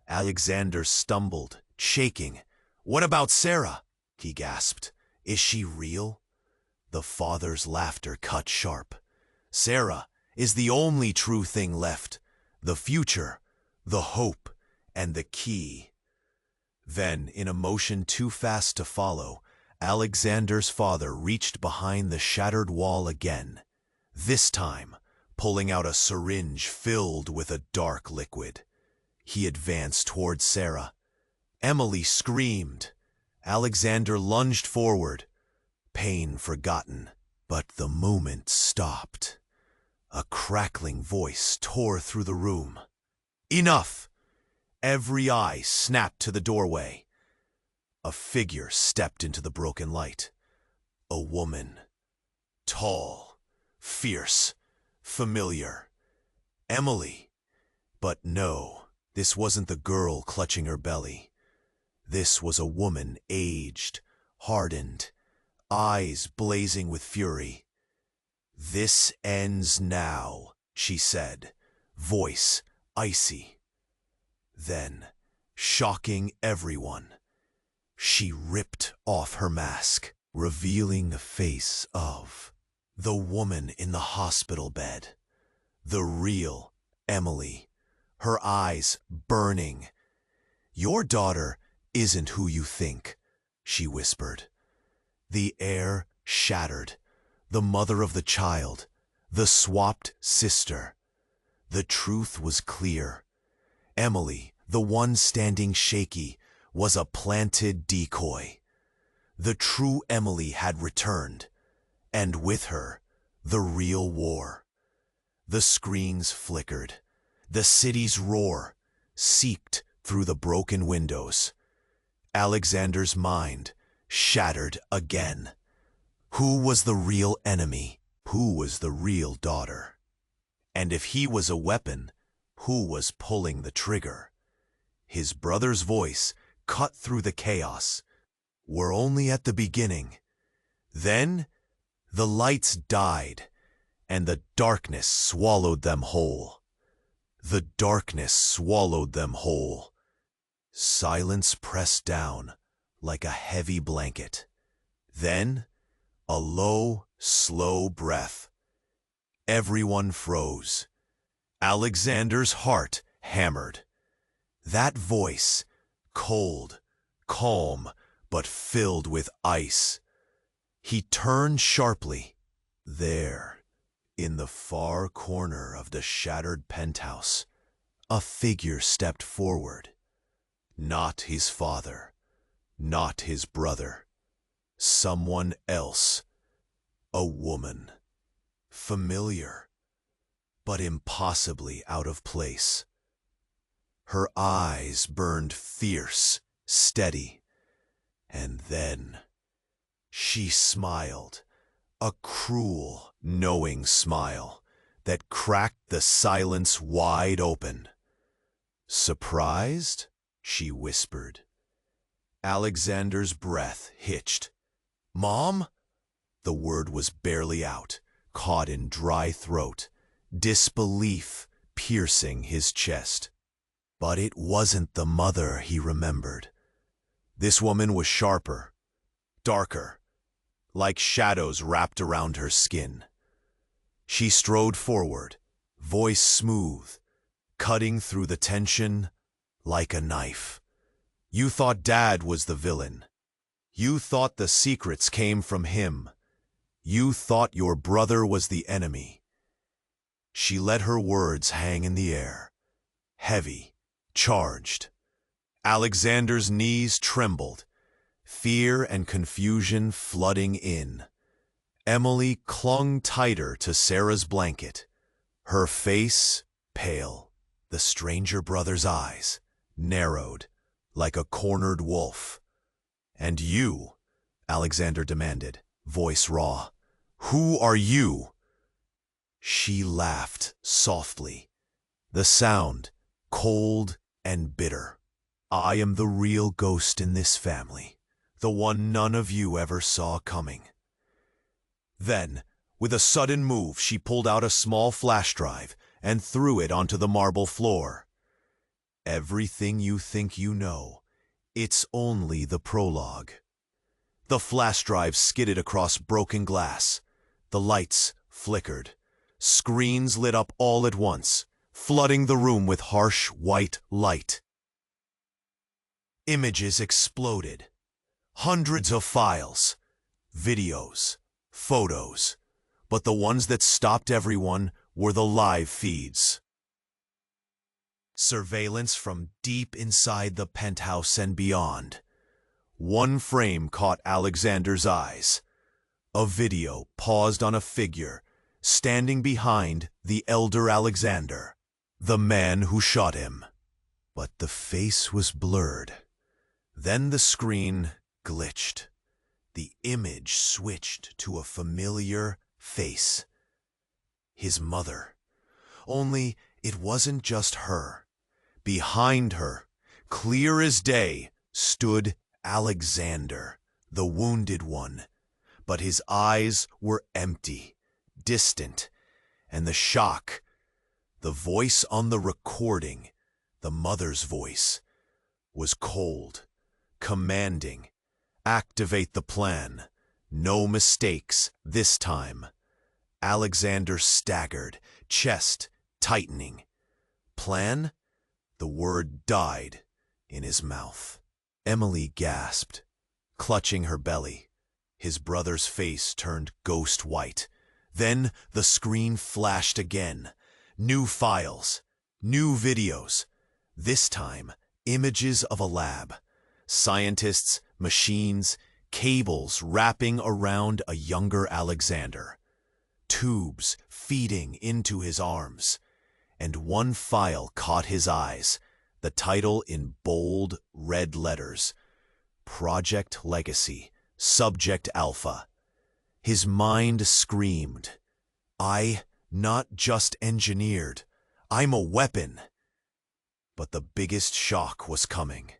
Alexander stumbled, shaking. "What about Sarah?" he gasped. "Is she real?" The father's laughter cut sharp. "Sarah is the only true thing left. The future, the hope, and the key." Then, in a motion too fast to follow, Alexander's father reached behind the shattered wall again, this time pulling out a syringe filled with a dark liquid. He advanced toward Sarah. Emily screamed. Alexander lunged forward, pain forgotten, but the moment stopped. A crackling voice tore through the room. "Enough!" Every eye snapped to the doorway. A figure stepped into the broken light. A woman. Tall, fierce, familiar. Emily. But no, this wasn't the girl clutching her belly. This was a woman aged, hardened, eyes blazing with fury. "This ends now," she said, voice icy. Then, shocking everyone, she ripped off her mask, revealing the face of the woman in the hospital bed. The real Emily, her eyes burning. "Your daughter isn't who you think," she whispered. The air shattered. The mother of the child, the swapped sister. The truth was clear. Emily, the one standing shaky, was a planted decoy. The true Emily had returned, and with her, the real war. The screens flickered. The city's roar seeped through the broken windows. Alexander's mind shattered again. Who was the real enemy? Who was the real daughter? And if he was a weapon, who was pulling the trigger? His brother's voice cut through the chaos. "We're only at the beginning." Then the lights died, and the darkness swallowed them whole. The darkness swallowed them whole. Silence pressed down like a heavy blanket. Then a low, slow breath. Everyone froze. Alexander's heart hammered. That voice, cold, calm, but filled with ice. He turned sharply. There, in the far corner of the shattered penthouse, a figure stepped forward. Not his father, not his brother. Someone else. A woman. Familiar, but impossibly out of place. Her eyes burned fierce, steady, and then she smiled, a cruel, knowing smile that cracked the silence wide open. "Surprised?" she whispered. Alexander's breath hitched. "Mom?" The word was barely out, caught in dry throat, disbelief piercing his chest. But it wasn't the mother he remembered. This woman was sharper, darker, like shadows wrapped around her skin. She strode forward, voice smooth, cutting through the tension like a knife. "You thought Dad was the villain. You thought the secrets came from him. You thought your brother was the enemy." She let her words hang in the air, heavy, charged. Alexander's knees trembled, fear and confusion flooding in. Emily clung tighter to Sarah's blanket, her face pale. The stranger brother's eyes narrowed like a cornered wolf. "And you?" Alexander demanded, voice raw. "Who are you?" She laughed softly, the sound cold and bitter. "I am the real ghost in this family, the one none of you ever saw coming." Then, with a sudden move, she pulled out a small flash drive and threw it onto the marble floor. "Everything you think you know, it's only the prologue." The flash drive skidded across broken glass. The lights flickered. Screens lit up all at once, flooding the room with harsh white light. Images exploded. Hundreds of files, videos, photos. But the ones that stopped everyone were the live feeds. Surveillance from deep inside the penthouse and beyond. One frame caught Alexander's eyes. A video paused on a figure standing behind the elder Alexander, the man who shot him. But the face was blurred. Then the screen glitched. The image switched to a familiar face. His mother. Only it wasn't just her. Behind her, clear as day, stood Alexander, the wounded one. But his eyes were empty, distant, and the shock, the voice on the recording, the mother's voice, was cold, commanding. "Activate the plan. No mistakes this time." Alexander staggered, chest tightening. "Plan?" The word died in his mouth. Emily gasped, clutching her belly. His brother's face turned ghost white. Then the screen flashed again. New files, new videos. This time, images of a lab. Scientists, machines, cables wrapping around a younger Alexander. Tubes feeding into his arms. And one file caught his eyes, the title in bold red letters. Project Legacy, Subject Alpha. His mind screamed, "I not just engineered, I'm a weapon." But the biggest shock was coming.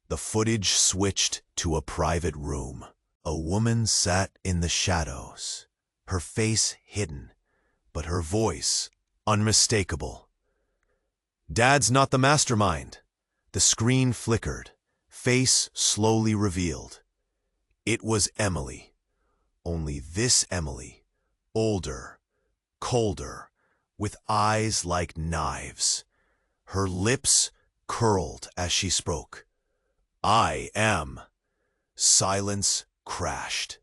The footage switched to a private room. A woman sat in the shadows, her face hidden, but her voice unmistakable. "Dad's not the mastermind." The screen flickered, face slowly revealed. It was Emily. Only this Emily, older, colder, with eyes like knives. Her lips curled as she spoke. "I am." Silence crashed.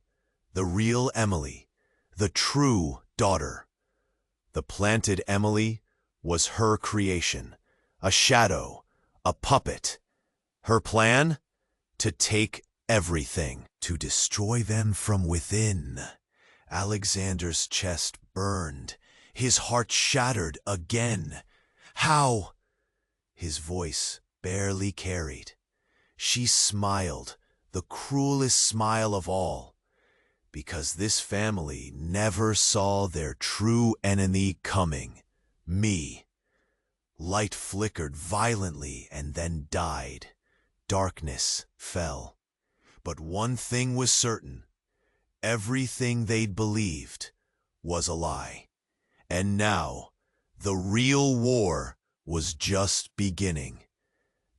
The real Emily, the true daughter. The planted Emily was her creation, a shadow, a puppet. Her plan? To take everything, to destroy them from within. Alexander's chest burned, his heart shattered again. How? His voice barely carried. She smiled, the cruelest smile of all, because this family never saw their true enemy coming, me. Light flickered violently and then died. Darkness fell. But one thing was certain. Everything they'd believed was a lie. And now, the real war was just beginning.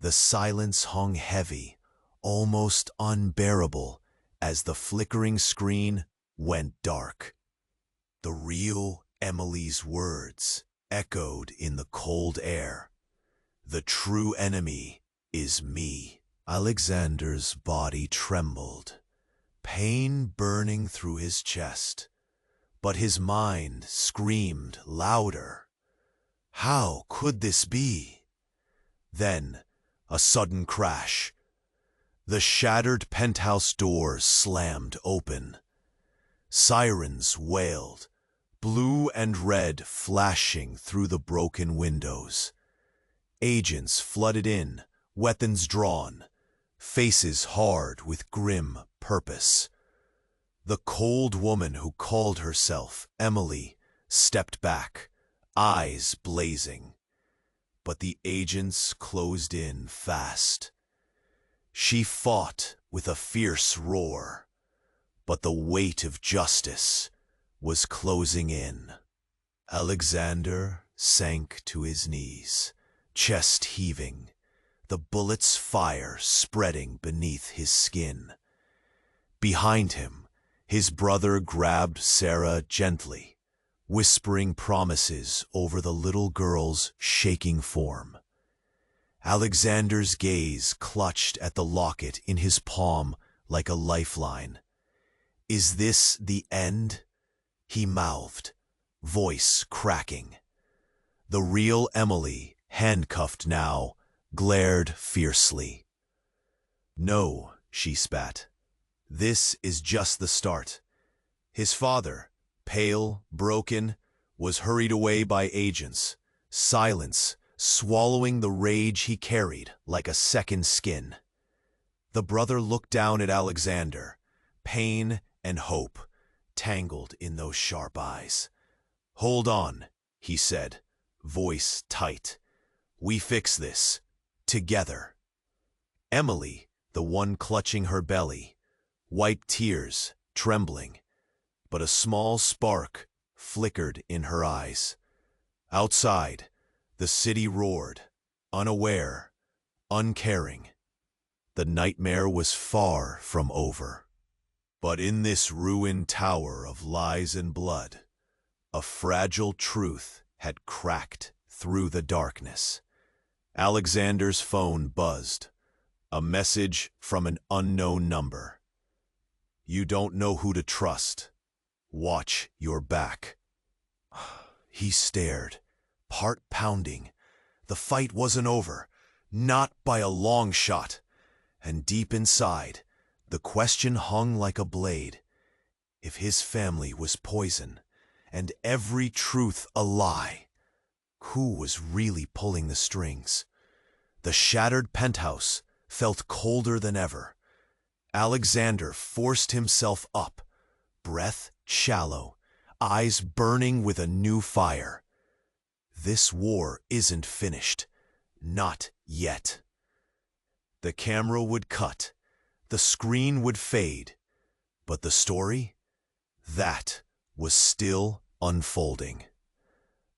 The silence hung heavy, almost unbearable, as the flickering screen went dark. The real Emily's words echoed in the cold air. The true enemy is me. Alexander's body trembled, pain burning through his chest, but his mind screamed louder. How could this be? Then, a sudden crash. The shattered penthouse doors slammed open. Sirens wailed, blue and red flashing through the broken windows. Agents flooded in, weapons drawn, faces hard with grim purpose. The cold woman who called herself Emily stepped back, eyes blazing. But the agents closed in fast. She fought with a fierce roar, but the weight of justice was closing in. Alexander sank to his knees, chest heaving, the bullet's fire spreading beneath his skin. Behind him, his brother grabbed Sarah gently, whispering promises over the little girl's shaking form. Alexander's gaze clutched at the locket in his palm like a lifeline. "Is this the end?" he mouthed, voice cracking. The real Emily, handcuffed now, glared fiercely. "No," she spat. "This is just the start." His father, pale, broken, was hurried away by agents, silence swallowing the rage he carried like a second skin. The brother looked down at Alexander, pain and hope tangled in those sharp eyes. "Hold on," he said, voice tight. "We fix this. Together." Emily, the one clutching her belly, wiped tears, trembling, but a small spark flickered in her eyes. Outside, the city roared, unaware, uncaring. The nightmare was far from over. But in this ruined tower of lies and blood, a fragile truth had cracked through the darkness. Alexander's phone buzzed, a message from an unknown number. "You don't know who to trust. Watch your back." He stared, heart pounding. The fight wasn't over, not by a long shot. And deep inside, the question hung like a blade. If his family was poison, and every truth a lie, who was really pulling the strings? The shattered penthouse felt colder than ever. Alexander forced himself up, breath shallow, eyes burning with a new fire. This war isn't finished. Not yet. The camera would cut. The screen would fade. But the story? That was still unfolding.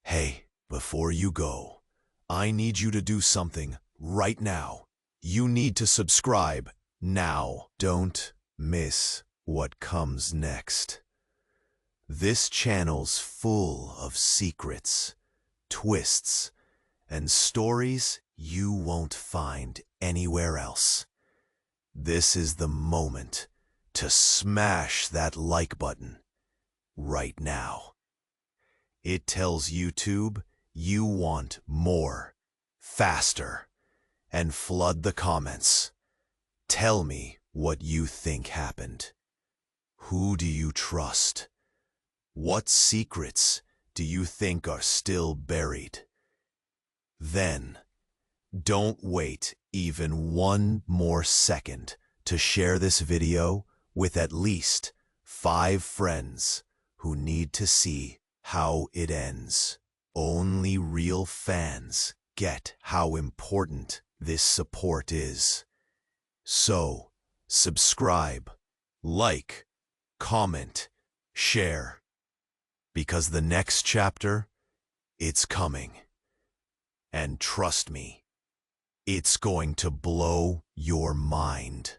"Hey, before you go, I need you to do something right now. You need to subscribe now. Don't miss what comes next. This channel's full of secrets, twists, and stories you won't find anywhere else. This is the moment to smash that like button. right now. It tells YouTube you want more, faster, and flood the comments. Tell me what you think happened. Who do you trust? What secrets do you think are still buried? Then, don't wait even one more second to share this video with at least 5 friends who need to see how it ends. Only real fans get how important this support is. So, subscribe, like, comment, share, because the next chapter, it's coming. And trust me, it's going to blow your mind.